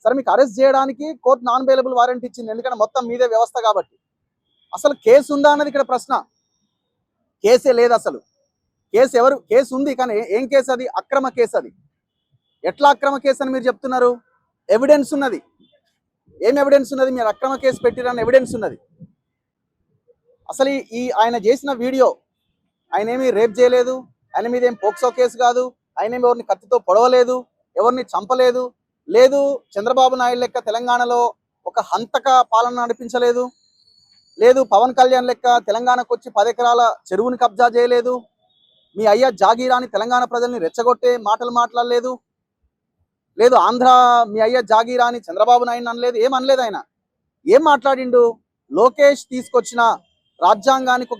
సరే మీకు అరెస్ట్ చేయడానికి కోర్టు నాన్ బెయిలబుల్ వారెంట్ ఇచ్చింది, ఎందుకంటే మొత్తం మీదే వ్యవస్థ కాబట్టి. అసలు కేసు ఉందా అన్నది ఇక్కడ ప్రశ్న. కేసే లేదు అసలు. కేసు ఉంది కానీ ఏం కేసు అది? అక్రమ కేసు. అది ఎట్లా అక్రమ కేసు అని మీరు చెప్తున్నారు? ఎవిడెన్స్ ఉన్నది. ఏం ఎవిడెన్స్ ఉన్నది? మీరు అక్రమ కేసు పెట్టిరని ఎవిడెన్స్ ఉన్నది. అసలు ఆయన చేసిన వీడియో, ఆయన ఏమీ రేప్ చేయలేదు, ఆయన మీద ఏం పోక్సో కేసు కాదు, ఆయన ఏమి ఎవరిని కత్తితో పొడవలేదు, ఎవరిని చంపలేదు, లేదు చంద్రబాబు నాయుడు లెక్క తెలంగాణలో ఒక హంతక పాలన నడిపించలేదు, లేదు పవన్ కళ్యాణ్ లెక్క తెలంగాణకు వచ్చి 10 ఎకరాల చెరువుని కబ్జా చేయలేదు, మీ అయ్యా జాగీరాని తెలంగాణ ప్రజల్ని రెచ్చగొట్టే మాటలు మాట్లాడలేదు, లేదు ఆంధ్ర మీ అయ్యా జాగీరాని చంద్రబాబు నాయుడు అనలేదు, ఏమనలేదు. ఆయన ఏం మాట్లాడిండు? లోకేష్ తీసుకొచ్చిన రాజ్యాంగానికి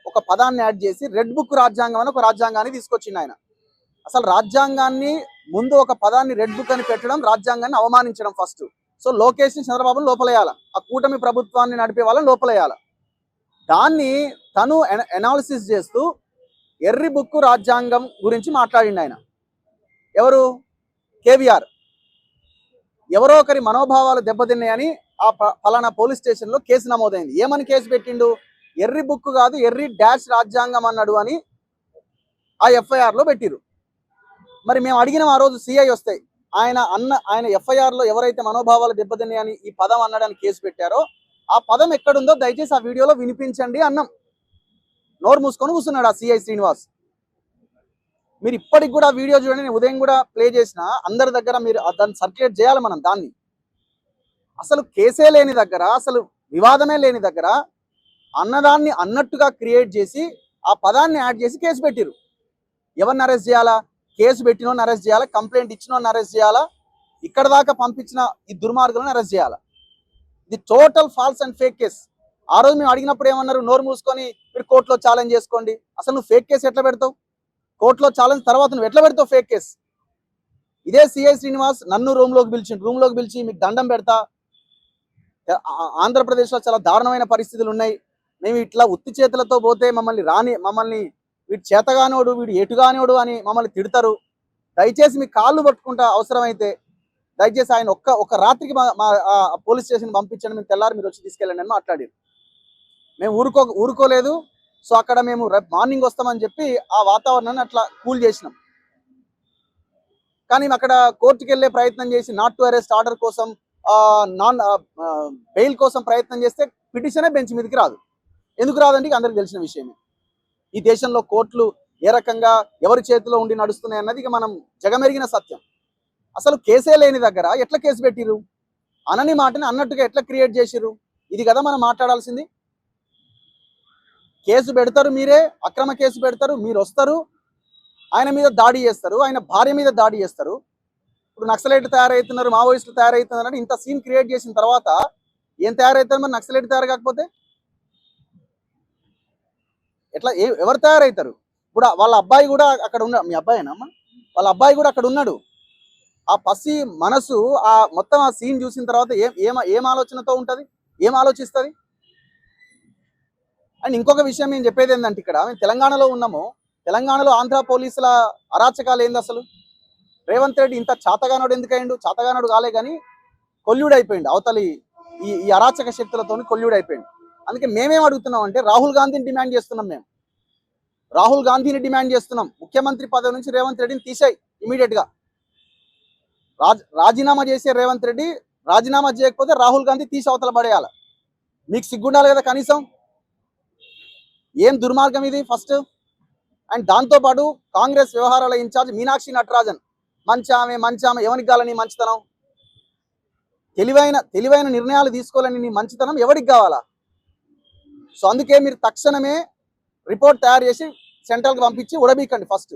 ఒక పదాన్ని యాడ్ చేసి రెడ్ బుక్ రాజ్యాంగం అని ఒక రాజ్యాంగాన్ని తీసుకొచ్చిండు ఆయన. అసలు రాజ్యాంగాన్ని ముందు ఒక పదాన్ని రెడ్ బుక్ అని పెట్టడం రాజ్యాంగాన్ని అవమానించడం ఫస్ట్. సో లోకేష్ని చంద్రబాబుని లోపలేయాల, ఆ కూటమి ప్రభుత్వాన్ని నడిపే వాళ్ళని లోపలేయాల. దాన్ని తను ఎనాలిసిస్ చేస్తూ ఎర్రి బుక్ రాజ్యాంగం గురించి మాట్లాడిండు ఆయన. ఎవరు? కేవీఆర్. ఎవరో ఒకరి మనోభావాలు దెబ్బతిన్నాయని ఆ ఫలానా పోలీస్ స్టేషన్లో కేసు నమోదైంది. ఏమని కేసు పెట్టిండు? ఎర్రి బుక్ కాదు, ఎర్రి డాష్ రాజ్యాంగం అన్నాడు అని ఆ ఎఫ్ఐఆర్లో పెట్టిరు. మరి మేము అడిగినాం ఆ రోజు సిఐ వస్తే, ఆయన ఎఫ్ఐఆర్లో ఎవరైతే మనోభావాలు దెబ్బతిన్నాయని ఈ పదం అన్నాడని కేసు పెట్టారో ఆ పదం ఎక్కడుందో దయచేసి ఆ వీడియోలో వినిపించండి అన్నాం. నోరు మూసుకొని కూర్చున్నాడు ఆ సిఐ శ్రీనివాస్. మీరు ఇప్పటికి కూడా ఆ వీడియో చూడండి, నేను ఉదయం కూడా ప్లే చేసిన, అందరి దగ్గర మీరు దాన్ని సర్క్యులేట్ చేయాలి మనం. దాన్ని అసలు కేసే లేని దగ్గర, అసలు వివాదమే లేని దగ్గర అన్నదాన్ని అన్నట్టుగా క్రియేట్ చేసి ఆ పదాన్ని యాడ్ చేసి కేసు పెట్టిరు. ఎవరిని అరెస్ట్ చేయాలా? కేసు పెట్టినోని అరెస్ట్ చేయాలా, కంప్లైంట్ ఇచ్చినోని అరెస్ట్ చేయాలా, ఇక్కడ దాకా పంపించిన ఈ దుర్మార్గులను అరెస్ట్ చేయాలా. ఇది total false and fake case. ఆ రోజు మేము అడిగినప్పుడు ఏమన్నారు? నోరు మూసుకొని మీరు కోర్టులో ఛాలెంజ్ చేసుకోండి. అసలు నువ్వు ఫేక్ కేసు ఎట్లా పెడతావు? కోర్టులో ఛాలెంజ్ తర్వాత నువ్వు ఎట్లా పెడతావు ఫేక్ కేసు? ఇదే సిఐ శ్రీనివాస్ నన్ను రూమ్లోకి పిలిచి మీకు దండం పెడతా, ఆంధ్రప్రదేశ్లో చాలా దారుణమైన పరిస్థితులు ఉన్నాయి, మేము ఇట్లా ఉత్తి చేతులతో పోతే మమ్మల్ని వీడు చేతగానోడు, వీడు ఎటుగానోడు అని మమ్మల్ని తిడతారు, దయచేసి మీ కాళ్ళు పట్టుకుంటా, అవసరమైతే దయచేసి ఆయన ఒక రాత్రికి మా పోలీస్ స్టేషన్ పంపించండి, మేము తెల్లారి మీరు వచ్చి తీసుకెళ్ళండి అని మాట్లాడారు. మేము ఊరుకోలేదు. సో అక్కడ మేము రేపు మార్నింగ్ వస్తామని చెప్పి ఆ వాతావరణాన్ని అట్లా కూల్ చేసినాం. కానీ అక్కడ కోర్టుకి వెళ్ళే ప్రయత్నం చేసి నాట్ టు అరెస్ట్ ఆర్డర్ కోసం, బెయిల్ కోసం ప్రయత్నం చేస్తే పిటిషనే బెంచ్ మీదకి రాదు. ఎందుకు రాదండి? అందరికి తెలిసిన విషయమే. ఈ దేశంలో కోర్టులు ఏ రకంగా ఎవరి చేతిలో ఉండి నడుస్తున్నాయి అన్నది ఇక మనం జగమెరిగిన సత్యం. అసలు కేసే లేని దగ్గర ఎట్లా కేసు పెట్టిరు? అనని మాటని అన్నట్టుగా ఎట్లా క్రియేట్ చేసిరు? ఇది కదా మనం మాట్లాడాల్సింది. కేసు పెడతారు మీరే, అక్రమ కేసు పెడతారు, మీరు వస్తారు, ఆయన మీద దాడి చేస్తారు, ఆయన భార్య మీద దాడి చేస్తారు. ఇప్పుడు నక్సలైట్లు తయారవుతున్నారు, మావోయిస్టులు తయారవుతున్నారు అంటే ఇంత సీన్ క్రియేట్ చేసిన తర్వాత ఏం తయారవుతారు? మరి నక్సలైట్ తయారు కాకపోతే ఎట్లా? ఎవరు తయారవుతారు? ఇప్పుడు వాళ్ళ అబ్బాయి కూడా అక్కడ ఉన్నాడు. మీ అబ్బాయినమ్మా? వాళ్ళ అబ్బాయి కూడా అక్కడ ఉన్నాడు. ఆ పసి మనసు మొత్తం ఆ సీన్ చూసిన తర్వాత ఏం ఆలోచనతో ఉంటుంది? ఏం ఆలోచిస్తుంది? అండ్ ఇంకొక విషయం నేను చెప్పేది ఏంటంటే, ఇక్కడ మేము తెలంగాణలో ఉన్నాము, తెలంగాణలో ఆంధ్ర పోలీసుల అరాచకాలు ఏంది అసలు? రేవంత్ రెడ్డి ఇంత చాతగానోడు ఎందుకయిండు? చాతగానోడు కాలే కానీ కొల్యూడ్ అయిపోయిండు, అవతలి ఈ అరాచక శక్తులతో కొల్యూడ్ అయిపోయిండు. అందుకే మేమేం అడుగుతున్నాం అంటే, రాహుల్ గాంధీని డిమాండ్ చేస్తున్నాం. మేము రాహుల్ గాంధీని డిమాండ్ చేస్తున్నాం, ముఖ్యమంత్రి పదవి నుంచి రేవంత్ రెడ్డిని తీసేయి ఇమీడియట్గా. రాజీనామా చేసే రేవంత్ రెడ్డి, రాజీనామా చేయకపోతే రాహుల్ గాంధీ తీసి అవతల పడేయాలి. మీకు సిగ్గుండాలి కదా కనీసం. ఏం దుర్మార్గం ఇది ఫస్ట్. అండ్ దాంతోపాటు కాంగ్రెస్ వ్యవహారాల ఇన్ఛార్జ్ మీనాక్షి నటరాజన్, మంచామె ఎవరికి కావాలని మంచితనం? తెలివైన నిర్ణయాలు తీసుకోవాలని నీ మంచితనం ఎవరికి కావాలా? సో అందుకే మీరు తక్షణమే రిపోర్ట్ తయారు చేసి సెంట్రల్కి పంపించి ఉడబీకండి ఫస్ట్.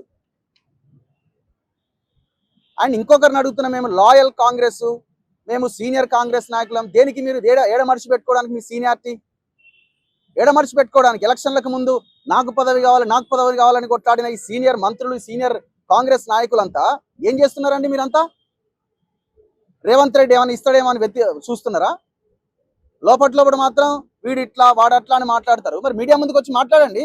అండ్ ఇంకొకరిని అడుగుతున్నాం, మేము లాయల్ కాంగ్రెస్, మేము సీనియర్ కాంగ్రెస్ నాయకులం, దేనికి మీరు ఏడమర్చి పెట్టుకోవడానికి? మీ సీనియారిటీ ఏడమర్చి పెట్టుకోవడానికి? ఎలక్షన్లకు ముందు నాకు పదవి కావాలని కొట్లాడిన ఈ సీనియర్ మంత్రులు, సీనియర్ కాంగ్రెస్ నాయకులంతా ఏం చేస్తున్నారండి? మీరంతా రేవంత్ రెడ్డి ఏమైనా ఇస్తాడేమో అని చూస్తున్నారా? లోపల మాత్రం వీడు ఇట్లా వాడట్లా అని మాట్లాడతారు. మరి మీడియా ముందుకు వచ్చి మాట్లాడండి.